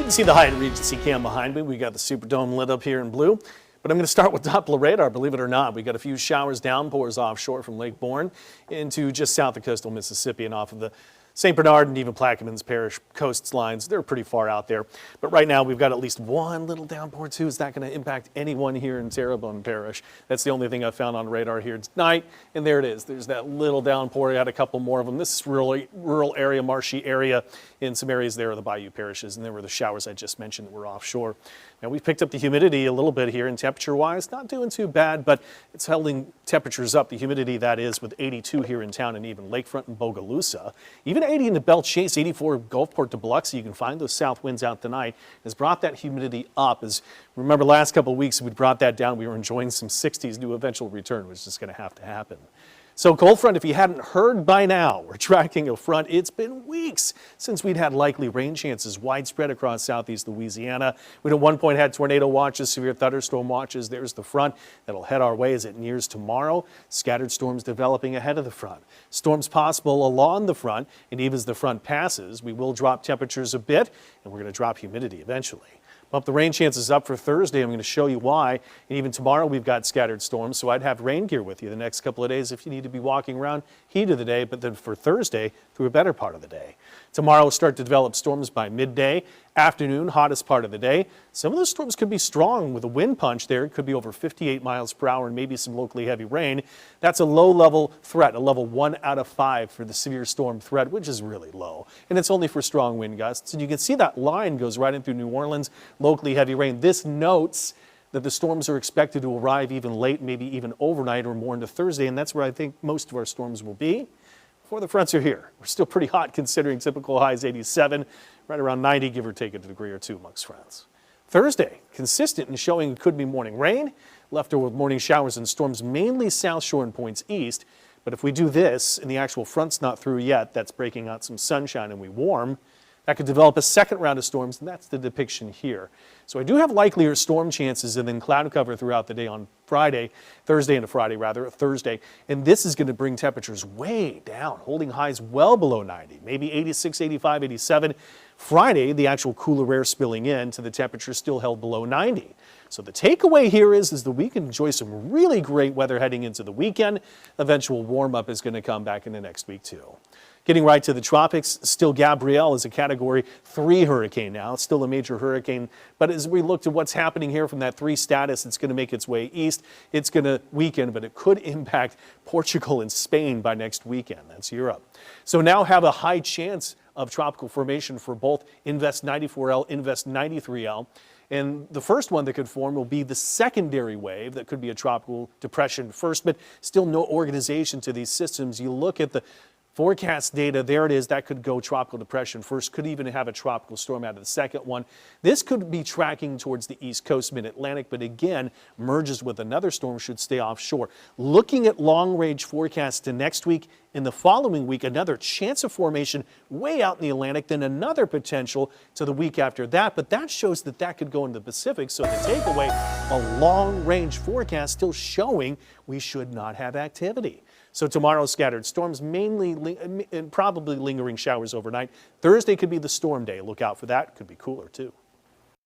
You can see the Hyatt Regency cam behind me. We got the Superdome lit up here in blue. But I'm going to start with Doppler radar. Believe it or not, we got a few showers, downpours offshore from Lake Bourne into just south of coastal Mississippi and off of the St. Bernard and even Plaquemines Parish coastlines. They're pretty far out there. But right now we've got at least one little downpour too. Is that going to impact anyone here in Terrebonne Parish? That's the only thing I found on radar here tonight. And there it is. There's that little downpour. I got a couple more of them. This is really rural area, marshy area in some areas there of the bayou parishes. And there were the showers I just mentioned that were offshore. Now we've picked up the humidity a little bit here, and temperature-wise, not doing too bad, but it's holding temperatures up. The humidity, that is, with 82 here in town and even Lakefront and Bogalusa. Even 80 in the Belle Chase, 84 Gulfport to Biloxi. You can find those south winds out tonight. Has brought that humidity up. As remember, last couple of weeks we brought that down. We were enjoying some 60s to eventual return, which is just going to have to happen. So cold front, if you hadn't heard by now, we're tracking a front. It's been weeks since we'd had likely rain chances widespread across southeast Louisiana. We at one point had tornado watches, severe thunderstorm watches. There's the front that'll head our way as it nears tomorrow. Scattered storms developing ahead of the front. Storms possible along the front, and even as the front passes, we will drop temperatures a bit, and we're going to drop humidity eventually. Bump the rain chances up for Thursday. I'm going to show you why. And even tomorrow we've got scattered storms, so I'd have rain gear with you the next couple of days if you need to be walking around heat of the day, but then for Thursday through a better part of the day. Tomorrow we'll start to develop storms by midday. Afternoon, hottest part of the day. Some of those storms could be strong with a wind punch there. It could be over 58 miles per hour and maybe some locally heavy rain. That's a low-level threat, a level 1 out of 5 for the severe storm threat, which is really low. And it's only for strong wind gusts. And you can see that line goes right in through New Orleans, locally heavy rain. This notes that the storms are expected to arrive even late, maybe even overnight or more into Thursday, and that's where I think most of our storms will be. Before the fronts are here. We're still pretty hot considering typical highs 87, right around 90, give or take a degree or two amongst fronts. Thursday, consistent in showing it could be morning rain, left over with morning showers and storms mainly south shore and points east. But if we do this and the actual front's not through yet, that's breaking out some sunshine and we warm, that could develop a second round of storms, and that's the depiction here. So I do have likelier storm chances and then cloud cover throughout the day on Thursday into Friday rather, Thursday. And this is going to bring temperatures way down, holding highs well below 90, maybe 86, 85, 87. Friday, the actual cooler air spilling in to the temperature still held below 90. So the takeaway here is that we can enjoy some really great weather heading into the weekend. Eventual warm up is going to come back in the next week too. Getting right to the tropics, still Gabrielle is a Category 3 hurricane now. It's still a major hurricane, but as we look to what's happening here from that 3 status, it's going to make its way east. It's going to weaken, but it could impact Portugal and Spain by next weekend. That's Europe. So now have a high chance of tropical formation for both Invest 94L, Invest 93L. And the first one that could form will be the secondary wave that could be a tropical depression first, but still no organization to these systems. You look at the forecast data, there it is, that could go tropical depression first, could even have a tropical storm out of the second one. This could be tracking towards the east coast, mid-Atlantic, but again, merges with another storm, should stay offshore. Looking at long-range forecasts to next week, in the following week, another chance of formation way out in the Atlantic, then another potential to the week after that, but that shows that that could go into the Pacific, so the takeaway, a long-range forecast still showing we should not have activity. So tomorrow, scattered storms, mainly and probably lingering showers overnight. Thursday could be the storm day. Look out for that. Could be cooler too.